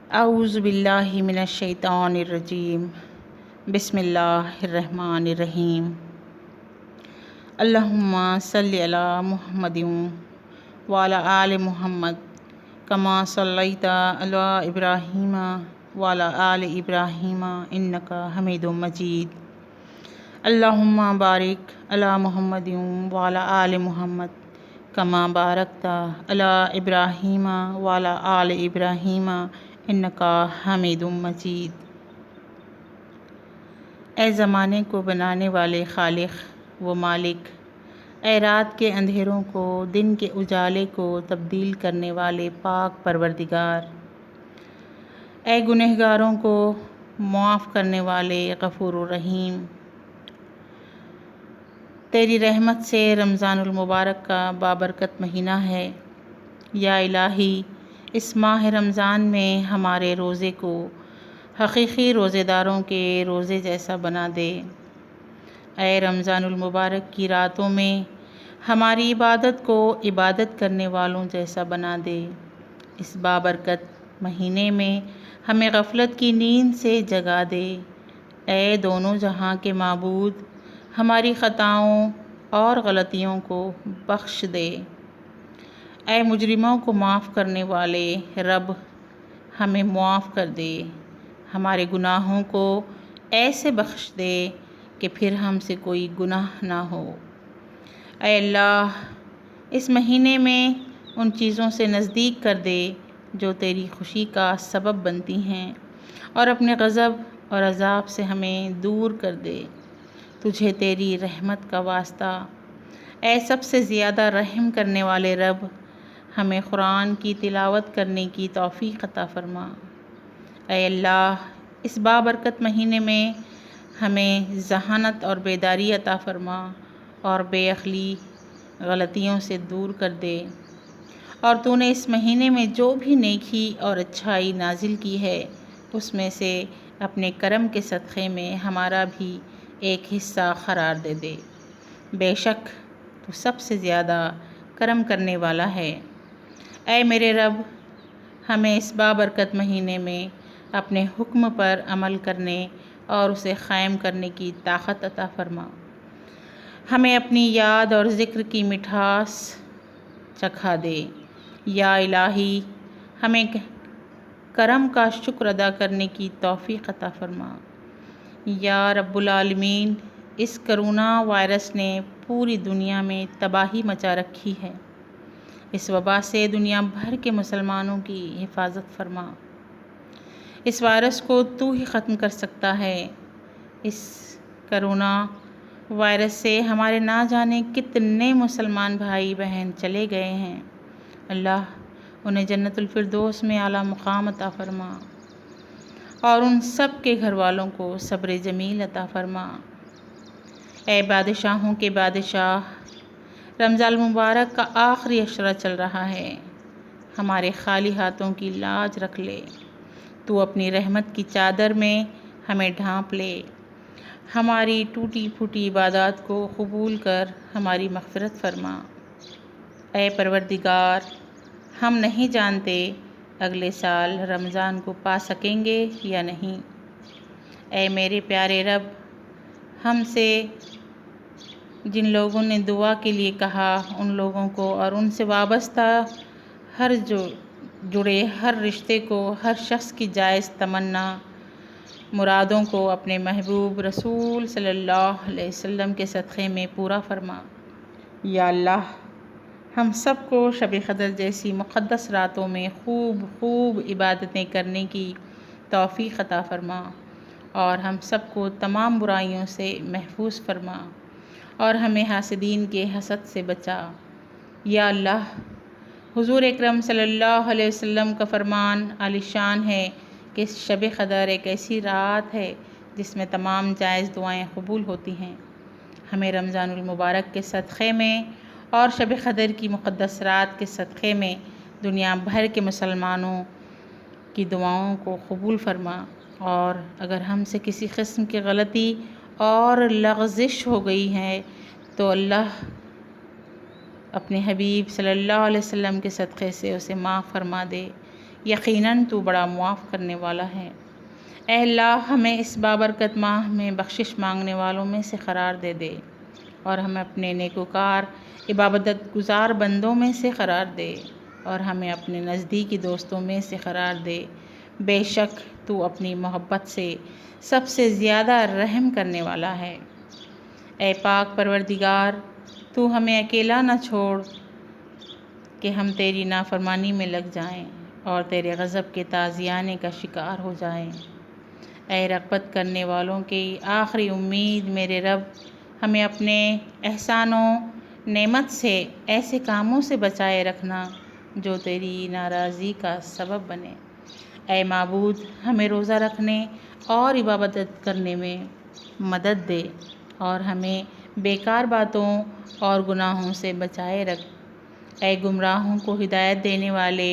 اعوذ باللہ من الشیطان الرجیم بسم اللہ الرحمن الرحیم اللہم صلی علی محمد وعلی آل محمد کما صلیت علی ابراہیم وعلی آل ابراہیم انکا حمید مجید اللہم بارک علی محمد وعلی آل محمد کما بارکت علی ابراہیم وعلی آل ابراہیم انکا حمید مجید۔ اے زمانے کو بنانے والے خالق و مالک، اے رات کے اندھیروں کو دن کے اجالے کو تبدیل کرنے والے پاک پروردگار، اے گنہگاروں کو معاف کرنے والے غفور الرحیم، تیری رحمت سے رمضان المبارک کا بابرکت مہینہ ہے۔ یا الہی، اس ماہ رمضان میں ہمارے روزے کو حقیقی روزے داروں کے روزے جیسا بنا دے۔ اے رمضان المبارک کی راتوں میں ہماری عبادت کو عبادت کرنے والوں جیسا بنا دے۔ اس بابرکت مہینے میں ہمیں غفلت کی نیند سے جگا دے۔ اے دونوں جہاں کے معبود، ہماری خطاؤں اور غلطیوں کو بخش دے۔ اے مجرموں کو معاف کرنے والے رب، ہمیں معاف کر دے۔ ہمارے گناہوں کو ایسے بخش دے کہ پھر ہم سے کوئی گناہ نہ ہو۔ اے اللہ، اس مہینے میں ان چیزوں سے نزدیک کر دے جو تیری خوشی کا سبب بنتی ہیں، اور اپنے غضب اور عذاب سے ہمیں دور کر دے۔ تجھے تیری رحمت کا واسطہ، اے سب سے زیادہ رحم کرنے والے رب، ہمیں قرآن کی تلاوت کرنے کی توفیق عطا فرما۔ اے اللہ، اس بابرکت مہینے میں ہمیں ذہانت اور بیداری عطا فرما، اور بے عقلی غلطیوں سے دور کر دے۔ اور تو نے اس مہینے میں جو بھی نیکی اور اچھائی نازل کی ہے، اس میں سے اپنے کرم کے صدقے میں ہمارا بھی ایک حصہ قرار دے دے۔ بے شک تو سب سے زیادہ کرم کرنے والا ہے۔ اے میرے رب، ہمیں اس بابرکت مہینے میں اپنے حکم پر عمل کرنے اور اسے قائم کرنے کی طاقت عطا فرما۔ ہمیں اپنی یاد اور ذکر کی مٹھاس چکھا دے۔ یا الہی، ہمیں کرم کا شکر ادا کرنے کی توفیق عطا فرما۔ یا رب العالمین، اس کرونا وائرس نے پوری دنیا میں تباہی مچا رکھی ہے۔ اس وبا سے دنیا بھر کے مسلمانوں کی حفاظت فرما۔ اس وائرس کو تو ہی ختم کر سکتا ہے۔ اس کرونا وائرس سے ہمارے نہ جانے کتنے مسلمان بھائی بہن چلے گئے ہیں۔ اللہ انہیں جنت الفردوس میں اعلیٰ مقام عطا فرما، اور ان سب کے گھر والوں کو صبر جمیل عطا فرما۔ اے بادشاہوں کے بادشاہ، رمضان المبارک کا آخری عشرہ چل رہا ہے، ہمارے خالی ہاتھوں کی لاج رکھ لے۔ تو اپنی رحمت کی چادر میں ہمیں ڈھانپ لے۔ ہماری ٹوٹی پھوٹی عبادات کو قبول کر ہماری مغفرت فرما۔ اے پروردگار، ہم نہیں جانتے اگلے سال رمضان کو پا سکیں گے یا نہیں۔ اے میرے پیارے رب، ہم سے جن لوگوں نے دعا کے لیے کہا، ان لوگوں کو اور ان سے وابستہ جڑے ہر رشتے کو، ہر شخص کی جائز تمنا مرادوں کو اپنے محبوب رسول صلی اللہ علیہ وسلم کے صدقے میں پورا فرما۔ یا اللہ، ہم سب کو شب قدر جیسی مقدس راتوں میں خوب عبادتیں کرنے کی توفیق عطا فرما، اور ہم سب کو تمام برائیوں سے محفوظ فرما، اور ہمیں حاسدین کے حسد سے بچا۔ یا اللہ، حضور اکرم صلی اللہ علیہ وسلم کا فرمان عالی شان ہے کہ شب قدر ایک ایسی رات ہے جس میں تمام جائز دعائیں قبول ہوتی ہیں۔ ہمیں رمضان المبارک کے صدقے میں اور شب قدر کی مقدس رات کے صدقے میں دنیا بھر کے مسلمانوں کی دعاؤں کو قبول فرما، اور اگر ہم سے کسی قسم کی غلطی اور لغزش ہو گئی ہے تو اللہ اپنے حبیب صلی اللہ علیہ وسلم کے صدقے سے اسے معاف فرما دے۔ یقیناً تو بڑا معاف کرنے والا ہے۔ اے اللہ، ہمیں اس بابرکت ماہ میں بخشش مانگنے والوں میں سے قرار دے اور ہمیں اپنے نیکوکار عبادت گزار بندوں میں سے قرار دے اور ہمیں اپنے نزدیکی دوستوں میں سے قرار دے۔ بے شک تو اپنی محبت سے سب سے زیادہ رحم کرنے والا ہے۔ اے پاک پروردگار، تو ہمیں اکیلا نہ چھوڑ کہ ہم تیری نافرمانی میں لگ جائیں اور تیرے غضب کے تازیانے کا شکار ہو جائیں۔ اے رغبت کرنے والوں کی آخری امید میرے رب، ہمیں اپنے احسان و نعمت سے ایسے کاموں سے بچائے رکھنا جو تیری ناراضی کا سبب بنے۔ اے معبود، ہمیں روزہ رکھنے اور عبادت کرنے میں مدد دے اور ہمیں بیکار باتوں اور گناہوں سے بچائے رکھ۔ اے گمراہوں کو ہدایت دینے والے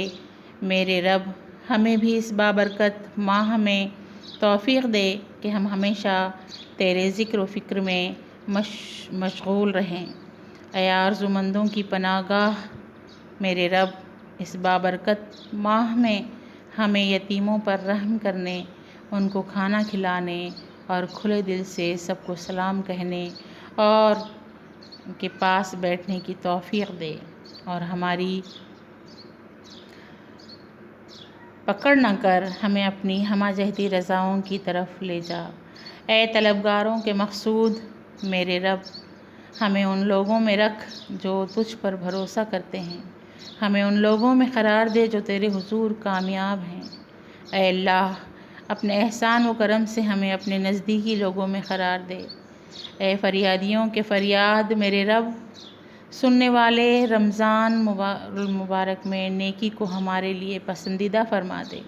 میرے رب، ہمیں بھی اس بابرکت ماہ میں توفیق دے کہ ہم ہمیشہ تیرے ذکر و فکر میں مشغول رہیں۔ اے آرزومندوں کی پناہ گاہ میرے رب، اس بابرکت ماہ میں ہمیں یتیموں پر رحم کرنے، ان کو کھانا کھلانے اور کھلے دل سے سب کو سلام کہنے اور ان کے پاس بیٹھنے کی توفیق دے اور ہماری پکڑ نہ کر ہمیں اپنی ہمہ جہتی رضاؤں کی طرف لے جا۔ اے طلبگاروں کے مقصود میرے رب، ہمیں ان لوگوں میں رکھ جو تجھ پر بھروسہ کرتے ہیں، ہمیں ان لوگوں میں قرار دے جو تیرے حضور کامیاب ہیں۔ اے اللہ، اپنے احسان و کرم سے ہمیں اپنے نزدیکی لوگوں میں قرار دے۔ اے فریادیوں کے فریاد میرے رب، سننے والے رمضان المبارک میں نیکی کو ہمارے لیے پسندیدہ فرما دے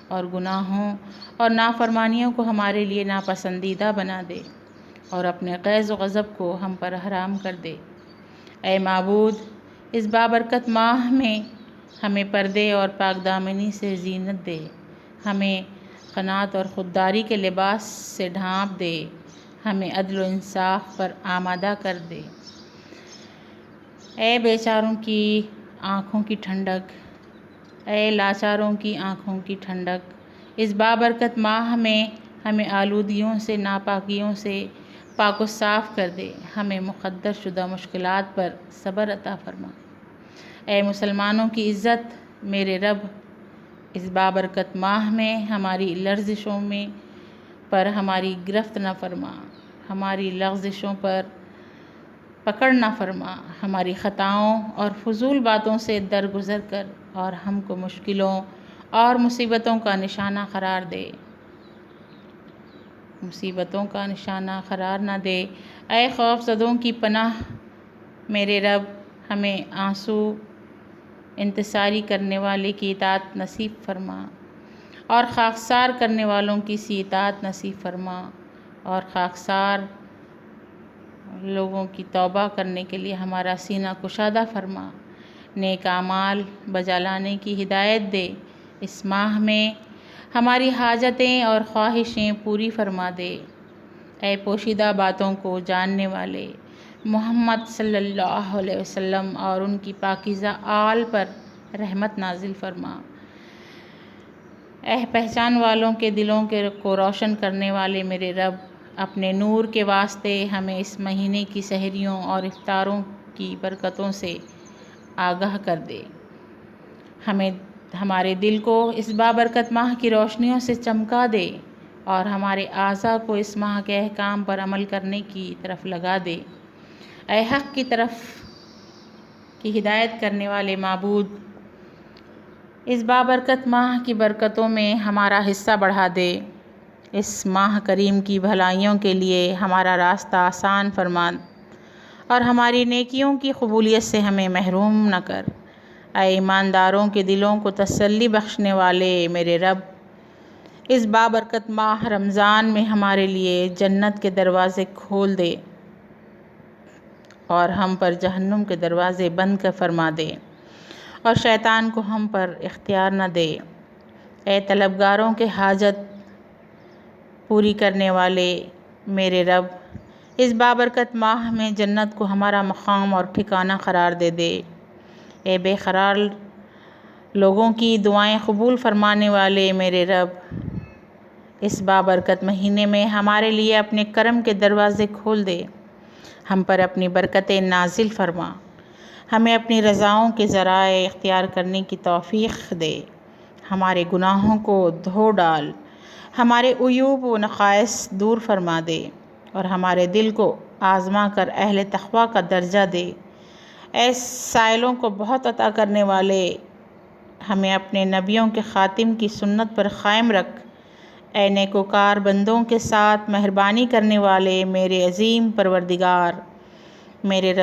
اور گناہوں اور نافرمانیوں کو ہمارے لیے ناپسندیدہ بنا دے اور اپنے غیظ و غضب کو ہم پر حرام کر دے۔ اے معبود، اس بابرکت ماہ میں ہمیں پردے اور پاک دامنی سے زینت دے، ہمیں قناعت اور خودداری کے لباس سے ڈھانپ دے، ہمیں عدل و انصاف پر آمادہ کر دے۔ اے بیچاروں کی آنکھوں کی ٹھنڈک، اے لاچاروں کی آنکھوں کی ٹھنڈک، اس بابرکت ماہ میں ہمیں آلودگیوں سے، ناپاکیوں سے پاک و صاف کر دے، ہمیں مقدر شدہ مشکلات پر صبر عطا فرما۔ اے مسلمانوں کی عزت میرے رب، اس بابرکت ماہ میں ہماری لرزشوں پر ہماری گرفت نہ فرما، ہماری لغزشوں پر پکڑ نہ فرما، ہماری خطاؤں اور فضول باتوں سے درگزر کر اور ہم کو مشکلوں اور مصیبتوں کا نشانہ قرار دے، مصیبتوں کا نشانہ قرار نہ دے۔ اے خوف زدوں کی پناہ میرے رب، ہمیں آنسو انتصاری کرنے والے کی اطاعت نصیب فرما اور خاکسار کرنے والوں کی سی اطاعت نصیب فرما اور خاکسار لوگوں کی توبہ کرنے کے لیے ہمارا سینہ کشادہ فرما۔ نیک اعمال بجا لانے کی ہدایت دے۔ اس ماہ میں ہماری حاجتیں اور خواہشیں پوری فرما دے۔ اے پوشیدہ باتوں کو جاننے والے محمد صلی اللہ علیہ وسلم اور ان کی پاکیزہ آل پر رحمت نازل فرما۔ اے پہچان والوں کے دلوں کو روشن کرنے والے میرے رب، اپنے نور کے واسطے ہمیں اس مہینے کی سحریوں اور افطاروں کی برکتوں سے آگاہ کر دے۔ ہمارے دل کو اس بابرکت ماہ کی روشنیوں سے چمکا دے اور ہمارے اعضاء کو اس ماہ کے احکام پر عمل کرنے کی طرف لگا دے۔ اے حق کی طرف کی ہدایت کرنے والے معبود، اس بابرکت ماہ کی برکتوں میں ہمارا حصہ بڑھا دے۔ اس ماہ کریم کی بھلائیوں کے لیے ہمارا راستہ آسان فرما اور ہماری نیکیوں کی قبولیت سے ہمیں محروم نہ کر۔ اے ایمانداروں کے دلوں کو تسلی بخشنے والے میرے رب، اس بابرکت ماہ رمضان میں ہمارے لیے جنت کے دروازے کھول دے اور ہم پر جہنم کے دروازے بند کر فرما دے اور شیطان کو ہم پر اختیار نہ دے۔ اے طلبگاروں کے حاجت پوری کرنے والے میرے رب، اس بابرکت ماہ میں جنت کو ہمارا مقام اور ٹھکانہ قرار دے۔ اے بے قرار لوگوں کی دعائیں قبول فرمانے والے میرے رب، اس بابرکت مہینے میں ہمارے لیے اپنے کرم کے دروازے کھول دے، ہم پر اپنی برکتیں نازل فرما، ہمیں اپنی رضاؤں کے ذرائع اختیار کرنے کی توفیق دے، ہمارے گناہوں کو دھو ڈال، ہمارے عیوب و نقائص دور فرما دے اور ہمارے دل کو آزما کر اہل تقویٰ کا درجہ دے۔ اے سائلوں کو بہت عطا کرنے والے، ہمیں اپنے نبیوں کے خاتم کی سنت پر قائم رکھ۔ اے نیکوکار بندوں کے ساتھ مہربانی کرنے والے میرے عظیم پروردگار، میرے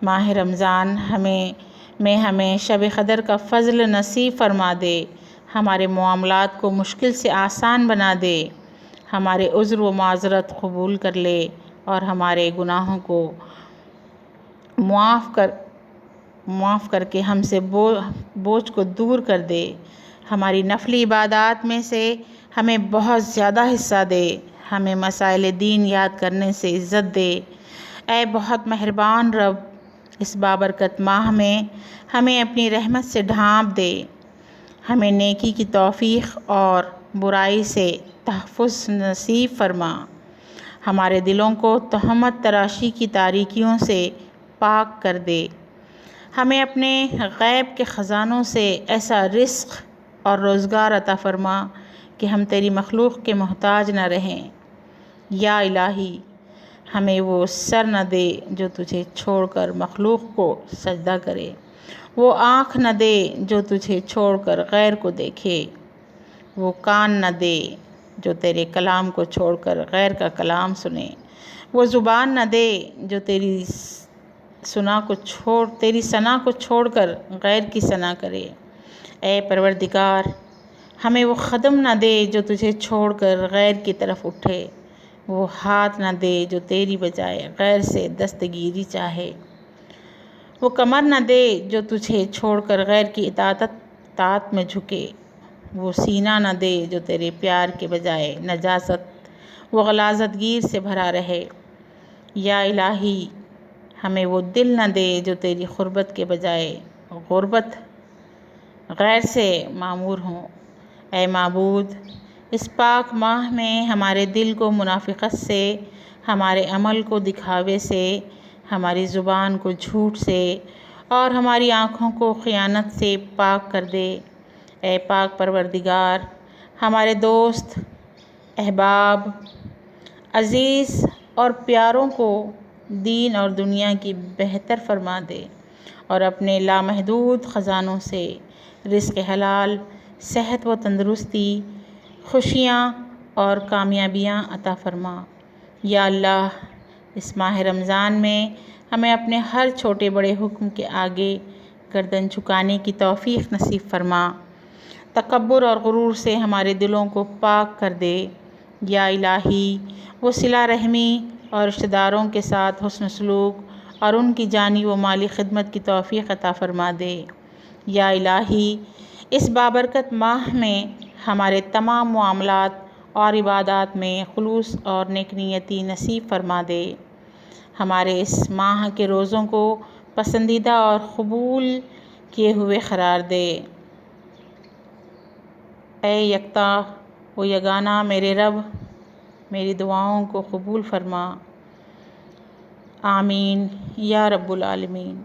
ماہ رمضان ہمیں شب قدر کا فضل نصیب فرما دے، ہمارے معاملات کو مشکل سے آسان بنا دے، ہمارے عذر و معذرت قبول کر لے اور ہمارے گناہوں کو معاف کر کے ہم سے بوجھ کو دور کر دے، ہماری نفلی عبادات میں سے ہمیں بہت زیادہ حصہ دے، ہمیں مسائل دین یاد کرنے سے عزت دے۔ اے بہت مہربان رب، اس بابرکت ماہ میں ہمیں اپنی رحمت سے ڈھانپ دے، ہمیں نیکی کی توفیق اور برائی سے تحفظ نصیب فرما، ہمارے دلوں کو تہمت تراشی کی تاریکیوں سے پاک کر دے، ہمیں اپنے غیب کے خزانوں سے ایسا رزق اور روزگار عطا فرما کہ ہم تیری مخلوق کے محتاج نہ رہیں۔ یا الہی، ہمیں وہ سر نہ دے جو تجھے چھوڑ کر مخلوق کو سجدہ کرے، وہ آنکھ نہ دے جو تجھے چھوڑ کر غیر کو دیکھے، وہ کان نہ دے جو تیرے کلام کو چھوڑ کر غیر کا کلام سنے، وہ زبان نہ دے جو تیری ثنا کو چھوڑ کر غیر کی ثنا کرے۔ اے پروردگار، ہمیں وہ قدم نہ دے جو تجھے چھوڑ کر غیر کی طرف اٹھے، وہ ہاتھ نہ دے جو تیری بجائے غیر سے دستگیری چاہے، وہ کمر نہ دے جو تجھے چھوڑ کر غیر کی اطاعت میں جھکے، وہ سینہ نہ دے جو تیرے پیار کے بجائے نجاست و غلاظت گیر سے بھرا رہے۔ یا الہی، ہمیں وہ دل نہ دے جو تیری قربت کے بجائے غربت غیر سے معمور ہوں۔ اے معبود، اس پاک ماہ میں ہمارے دل کو منافقت سے، ہمارے عمل کو دکھاوے سے، ہماری زبان کو جھوٹ سے اور ہماری آنکھوں کو خیانت سے پاک کر دے۔ اے پاک پروردگار، ہمارے دوست، احباب، عزیز اور پیاروں کو دین اور دنیا کی بہتر فرما دے اور اپنے لامحدود خزانوں سے رزق حلال، صحت و تندرستی، خوشیاں اور کامیابیاں عطا فرما۔ یا اللہ، اس ماہ رمضان میں ہمیں اپنے ہر چھوٹے بڑے حکم کے آگے گردن جھکانے کی توفیق نصیب فرما، تکبر اور غرور سے ہمارے دلوں کو پاک کر دے۔ یا الہی، وہ صلہ رحمی اور رشتہ داروں کے ساتھ حسن سلوک اور ان کی جانی و مالی خدمت کی توفیق عطا فرما دے۔ یا الہی، اس بابرکت ماہ میں ہمارے تمام معاملات اور عبادات میں خلوص اور نیک نیتی نصیب فرما دے، ہمارے اس ماہ کے روزوں کو پسندیدہ اور قبول کیے ہوئے قرار دے۔ اے یکتا و یگانہ میرے رب، میری دعاؤں کو قبول فرما۔ آمین یا رب العالمین۔